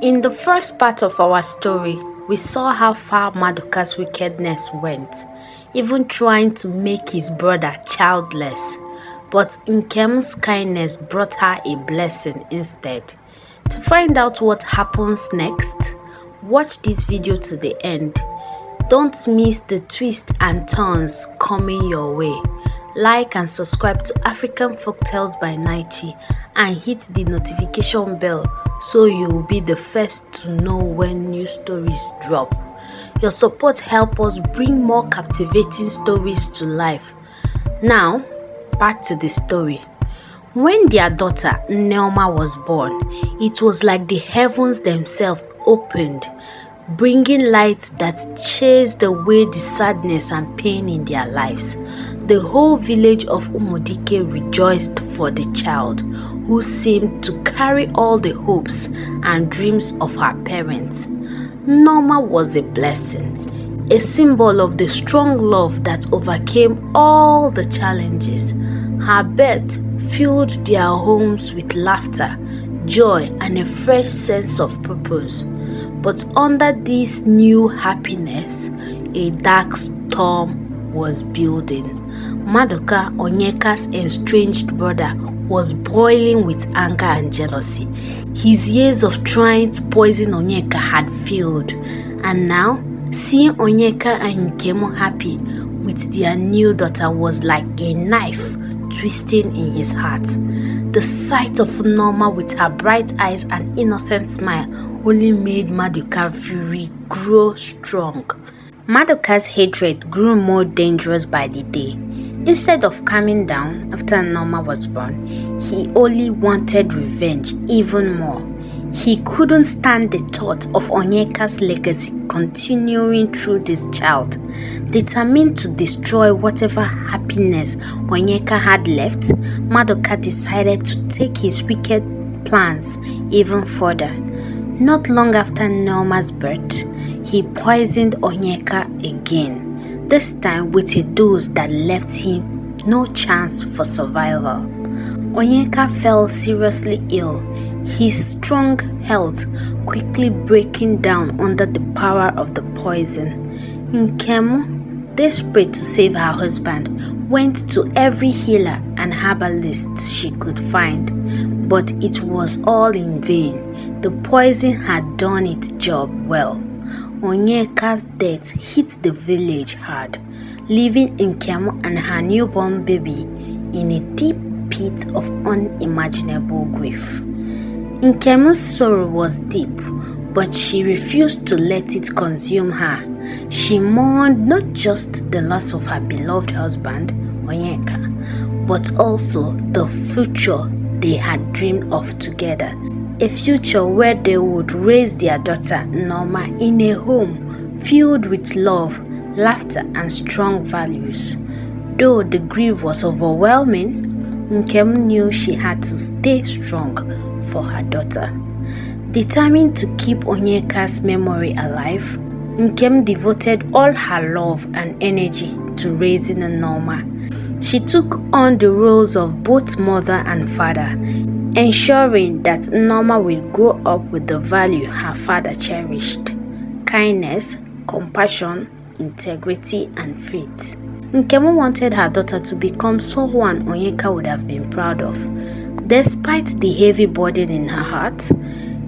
In the first part of our story, we saw how far Maduka's wickedness went, even trying to make his brother childless. But Nkem's kindness brought her a blessing instead. To find out what happens next, watch this video to the end. Don't miss the twists and turns coming your way. Like and subscribe to African Folktales by Naichi and hit the notification bell so you'll be the first to know when new stories drop. Your support helps us bring more captivating stories to life. Now, back to the story. When their daughter Nneomma was born, it was like the heavens themselves opened, bringing light that chased away the sadness and pain in their lives. The whole village of Umudike rejoiced for the child, who seemed to carry all the hopes and dreams of her parents. Nneomma was a blessing, a symbol of the strong love that overcame all the challenges. Her birth filled their homes with laughter, joy, and a fresh sense of purpose. But under this new happiness, a dark storm was building. Maduka, Onyeka's estranged brother, was boiling with anger and jealousy. His years of trying to poison Onyeka had failed, and now seeing Onyeka and Nneomma happy with their new daughter was like a knife twisting in his heart. The sight of Nneomma with her bright eyes and innocent smile only made Maduka's fury grow strong. Maduka's hatred grew more dangerous by the day. Instead of calming down after Nneomma was born, he only wanted revenge even more. He couldn't stand the thought of Onyeka's legacy continuing through this child. Determined to destroy whatever happiness Onyeka had left, Maduka decided to take his wicked plans even further. Not long after Nneomma's birth, he poisoned Onyeka again, this time with a dose that left him no chance for survival. Onyeka fell seriously ill, his strong health quickly breaking down under the power of the poison. Nneomma, desperate to save her husband, went to every healer and herbalist she could find, but it was all in vain. The poison had done its job well. Onyeka's death hit the village hard, leaving Nneomma and her newborn baby in a deep pit of unimaginable grief. Nneomma's sorrow was deep, but she refused to let it consume her. She mourned not just the loss of her beloved husband, Onyeka, but also the future they had dreamed of together. A future where they would raise their daughter Nneomma in a home filled with love, laughter, and strong values. Though the grief was overwhelming, Nneomma knew she had to stay strong for her daughter. Determined to keep Onyeka's memory alive, Nneomma devoted all her love and energy to raising Nneomma. She took on the roles of both mother and father, ensuring that Nneomma will grow up with the value her father cherished: kindness, compassion, integrity, and faith. Nneomma wanted her daughter to become someone Onyeka would have been proud of. Despite the heavy burden in her heart,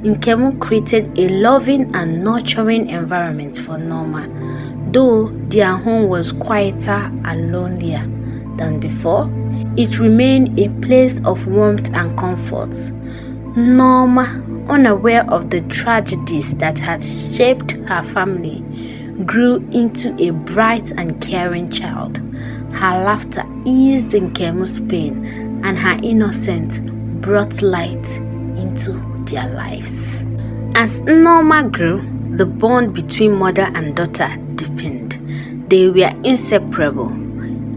Nneomma created a loving and nurturing environment for Nneomma. Though their home was quieter and lonelier than before, it remained a place of warmth and comfort. Nneomma, unaware of the tragedies that had shaped her family, grew into a bright and caring child. Her laughter eased Nneomma's pain, and her innocence brought light into their lives. As Nneomma grew, the bond between mother and daughter deepened. They were inseparable,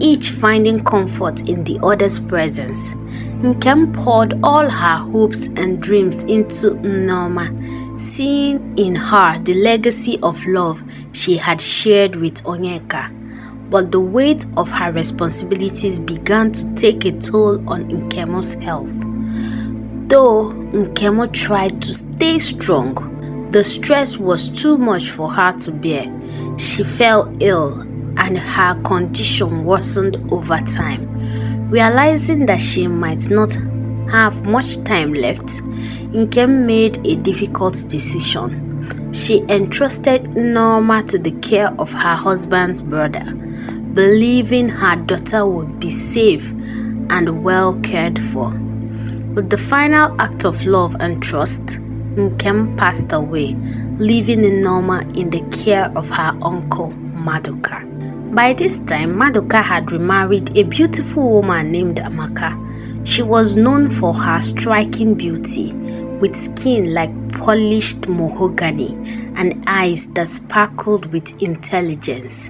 each finding comfort in the other's presence. Nneomma poured all her hopes and dreams into Nneomma, seeing in her the legacy of love she had shared with Onyeka. But the weight of her responsibilities began to take a toll on Nneomma's health. Though Nneomma tried to stay strong, The stress was too much for her to bear. She fell ill and her condition worsened over time. Realizing that she might not have much time left, Nkem made a difficult decision. She entrusted Nneomma to the care of her husband's brother, believing her daughter would be safe and well cared for. With the final act of love and trust, Nkem passed away, leaving Nneomma in the care of her uncle Maduka. By this time, Maduka had remarried a beautiful woman named Amaka. She was known for her striking beauty, with skin like polished mahogany and eyes that sparkled with intelligence.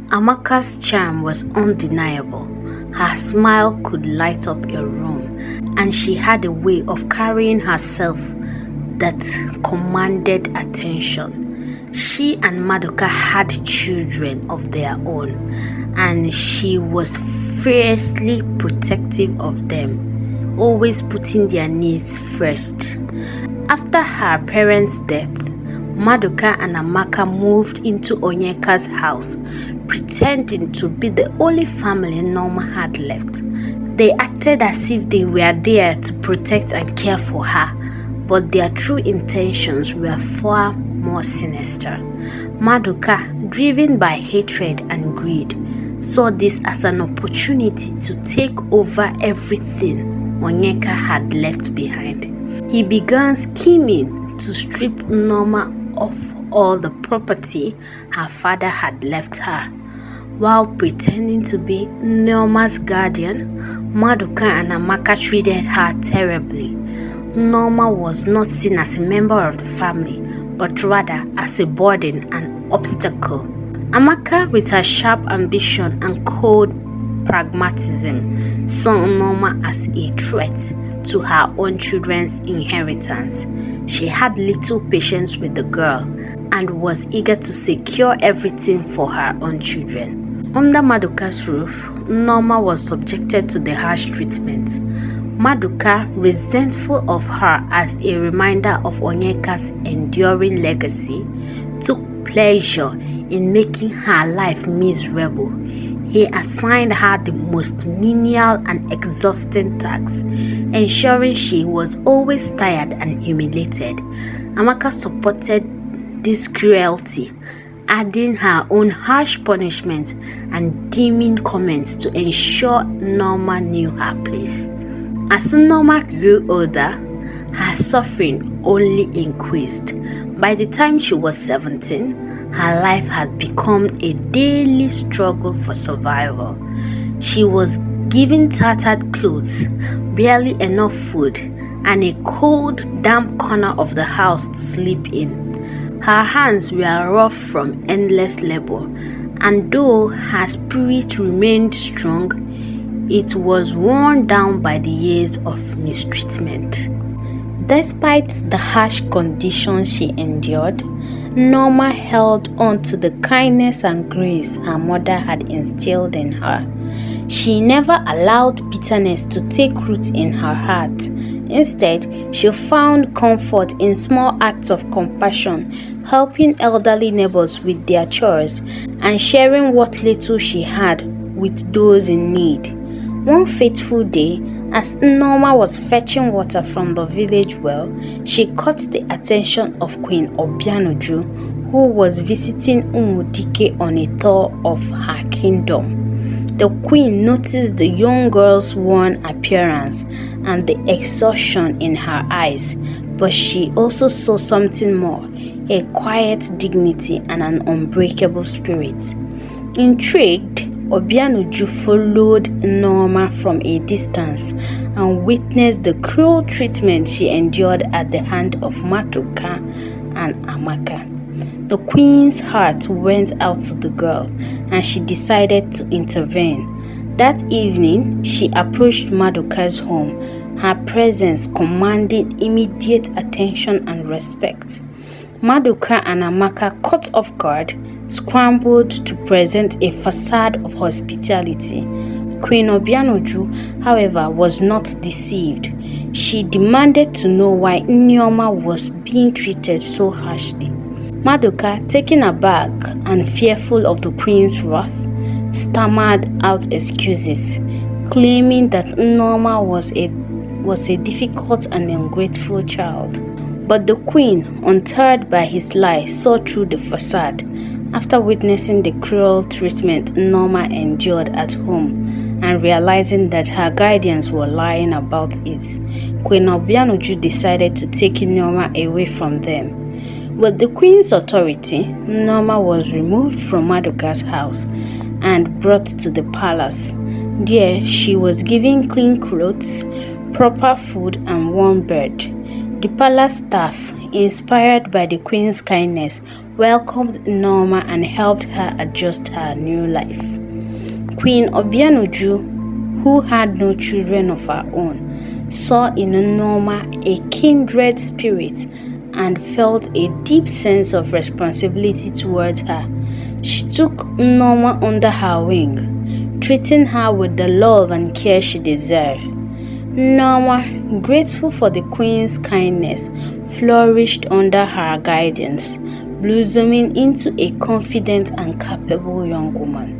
Amaka's charm was undeniable. Her smile could light up a room, and she had a way of carrying herself that commanded attention. She and Maduka had children of their own, and she was fiercely protective of them, always putting their needs first. After her parents' death, Maduka and Amaka moved into Onyeka's house, pretending to be the only family Nneomma had left. They acted as if they were there to protect and care for her, but their true intentions were far more sinister. Maduka, driven by hatred and greed, saw this as an opportunity to take over everything Onyeka had left behind. He began scheming to strip Nneomma of all the property her father had left her. While pretending to be Nneomma's guardian, Maduka and Amaka treated her terribly. Nneomma was not seen as a member of the family, but rather as a burden and obstacle. Amaka, with her sharp ambition and cold pragmatism, saw Nneomma as a threat to her own children's inheritance. She had little patience with the girl and was eager to secure everything for her own children. Under Maduka's roof, Nneomma was subjected to the harsh treatment. Maduka, resentful of her as a reminder of Onyeka's enduring legacy, took pleasure in making her life miserable. He assigned her the most menial and exhausting tasks, ensuring she was always tired and humiliated. Amaka supported this cruelty, adding her own harsh punishments and demeaning comments to ensure Nneomma knew her place. As Nneomma grew older, her suffering only increased. By the time she was 17, her life had become a daily struggle for survival. She was given tattered clothes, barely enough food, and a cold, damp corner of the house to sleep in. Her hands were rough from endless labor, and though her spirit remained strong, it was worn down by the years of mistreatment. Despite the harsh conditions she endured, Nneomma held on to the kindness and grace her mother had instilled in her. She never allowed bitterness to take root in her heart. Instead, she found comfort in small acts of compassion, helping elderly neighbors with their chores, and sharing what little she had with those in need. One fateful day, as Nneomma was fetching water from the village well, she caught the attention of Queen Obianuju, who was visiting Umudike on a tour of her kingdom. The queen noticed the young girl's worn appearance and the exhaustion in her eyes, but she also saw something more, a quiet dignity and an unbreakable spirit. Intrigued, Obianuju followed Nneomma from a distance and witnessed the cruel treatment she endured at the hand of Maduka and Amaka. The queen's heart went out to the girl, and she decided to intervene. That evening, she approached Maduka's home, her presence commanding immediate attention and respect. Maduka and Amaka, caught off guard, scrambled to present a facade of hospitality. Queen Obianuju, however, was not deceived. She demanded to know why Nneomma was being treated so harshly. Maduka, taken aback and fearful of the queen's wrath, stammered out excuses, claiming that Nneomma was a difficult and ungrateful child. But the queen, undeterred by his lie, saw through the facade. After witnessing the cruel treatment Nneomma endured at home and realizing that her guardians were lying about it, Queen Obianuju decided to take Nneomma away from them. With the queen's authority, Nneomma was removed from Maduka's house and brought to the palace. There, she was given clean clothes, proper food, and warm bed. The palace staff, inspired by the queen's kindness, welcomed Nneomma and helped her adjust her new life. Queen Obianuju, who had no children of her own, saw in Nneomma a kindred spirit and felt a deep sense of responsibility towards her. She took Nneomma under her wing, treating her with the love and care she deserved. Nneomma, grateful for the queen's kindness, flourished under her guidance, blossoming into a confident and capable young woman.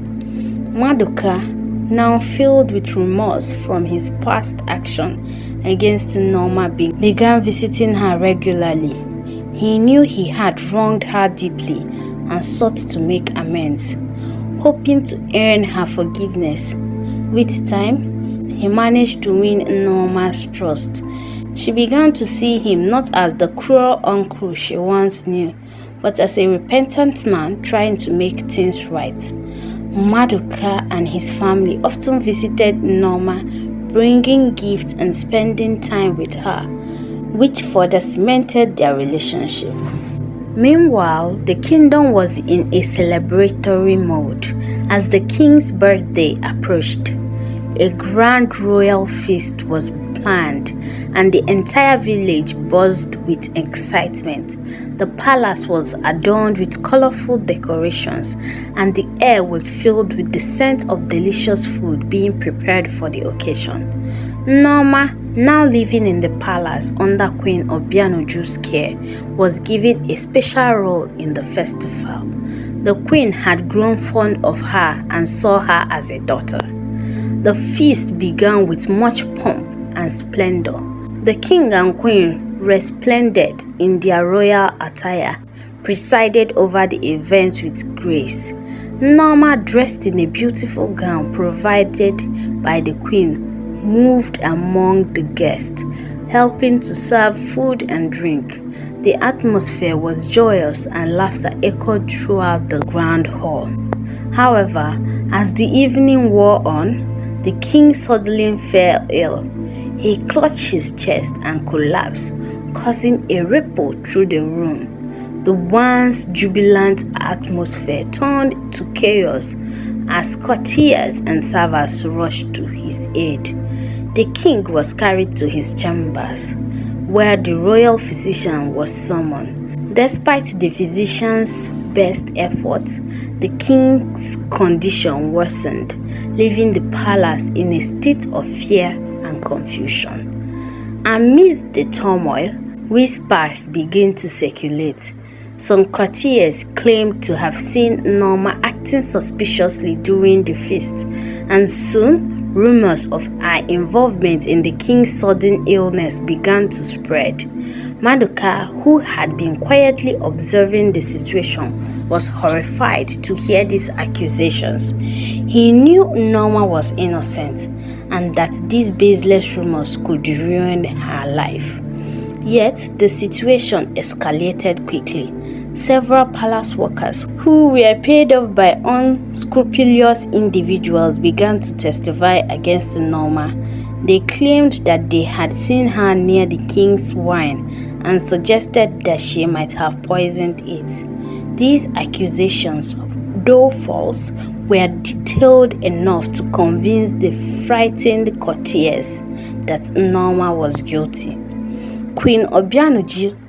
Maduka, now filled with remorse from his past action against Nneomma, began visiting her regularly. He knew he had wronged her deeply and sought to make amends, hoping to earn her forgiveness. With time, he managed to win Nneomma's trust. She began to see him not as the cruel uncle she once knew, but as a repentant man trying to make things right. Maduka and his family often visited Nneomma, bringing gifts and spending time with her, which further cemented their relationship. Meanwhile, the kingdom was in a celebratory mode as the king's birthday approached. A grand royal feast was planned, and the entire village buzzed with excitement. The palace was adorned with colorful decorations, and the air was filled with the scent of delicious food being prepared for the occasion. Nneomma, now living in the palace under Queen Obianuju's care, was given a special role in the festival. The queen had grown fond of her and saw her as a daughter. The feast began with much pomp and splendor. The king and queen, resplendent in their royal attire, presided over the event with grace. Nneomma, dressed in a beautiful gown provided by the queen, moved among the guests, helping to serve food and drink. The atmosphere was joyous and laughter echoed throughout the grand hall. However, as the evening wore on, the king suddenly fell ill. He clutched his chest and collapsed, causing a ripple through the room. The once jubilant atmosphere turned to chaos as courtiers and servants rushed to his aid. The king was carried to his chambers, where the royal physician was summoned. Despite the physician's best efforts, the king's condition worsened, leaving the palace in a state of fear and confusion. Amidst the turmoil, whispers began to circulate. Some courtiers claimed to have seen Nneomma acting suspiciously during the feast, and soon rumors of her involvement in the king's sudden illness began to spread. Maduka, who had been quietly observing the situation, was horrified to hear these accusations. He knew Nneomma was innocent and that these baseless rumors could ruin her life. Yet, the situation escalated quickly. Several palace workers who were paid off by unscrupulous individuals began to testify against Nneomma. They claimed that they had seen her near the king's wine and suggested that she might have poisoned it. These accusations, though false, were detailed enough to convince the frightened courtiers that Nneomma was guilty. Queen Obianuju,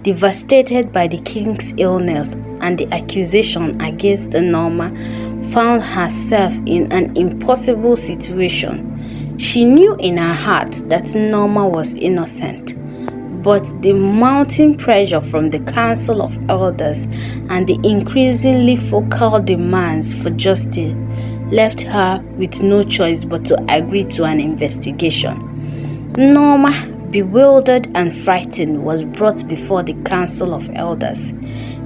devastated by the king's illness and the accusation against Nneomma, found herself in an impossible situation. She knew in her heart that Nneomma was innocent, but the mounting pressure from the Council of Elders and the increasingly vocal demands for justice left her with no choice but to agree to an investigation. Nneomma, bewildered and frightened, was brought before the Council of Elders.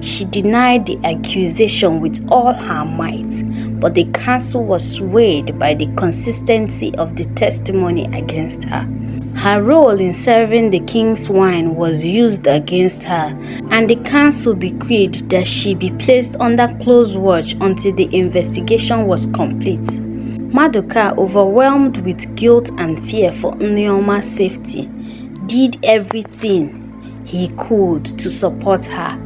She denied the accusation with all her might, but the council was swayed by the consistency of the testimony against her. Her role in serving the king's wine was used against her, and the council decreed that she be placed under close watch until the investigation was complete. Maduka, overwhelmed with guilt and fear for Nneomma's safety, did everything he could to support her.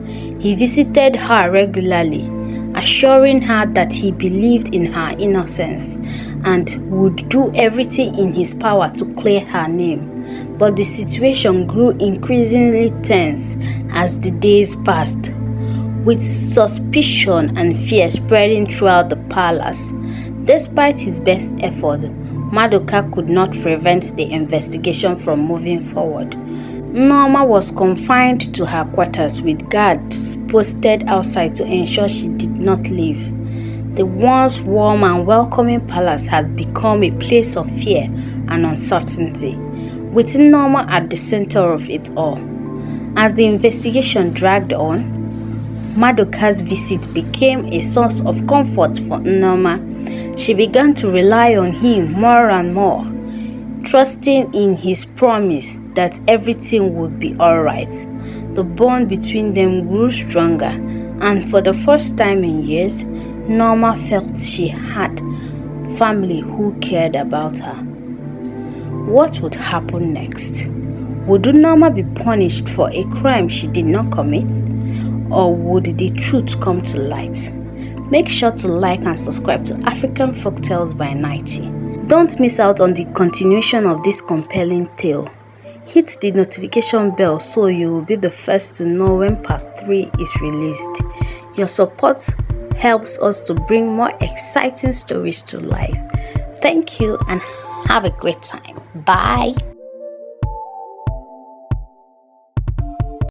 He visited her regularly, assuring her that he believed in her innocence and would do everything in his power to clear her name. But the situation grew increasingly tense as the days passed, with suspicion and fear spreading throughout the palace. Despite his best effort, Maduka could not prevent the investigation from moving forward. Nneomma was confined to her quarters with guards posted outside to ensure she did not leave. The once warm and welcoming palace had become a place of fear and uncertainty, with Nneomma at the center of it all. As the investigation dragged on, Maduka's visit became a source of comfort for Nneomma. She began to rely on him more and more, trusting in his promise that everything would be alright. The bond between them grew stronger, and for the first time in years, Nneomma felt she had family who cared about her. What would happen next? Would Nneomma be punished for a crime she did not commit? Or would the truth come to light? Make sure to like and subscribe to African Folktales by Nighty. Don't miss out on the continuation of this compelling tale. Hit the notification bell so you will be the first to know when part 3 is released. Your support helps us to bring more exciting stories to life. Thank you and have a great time. Bye.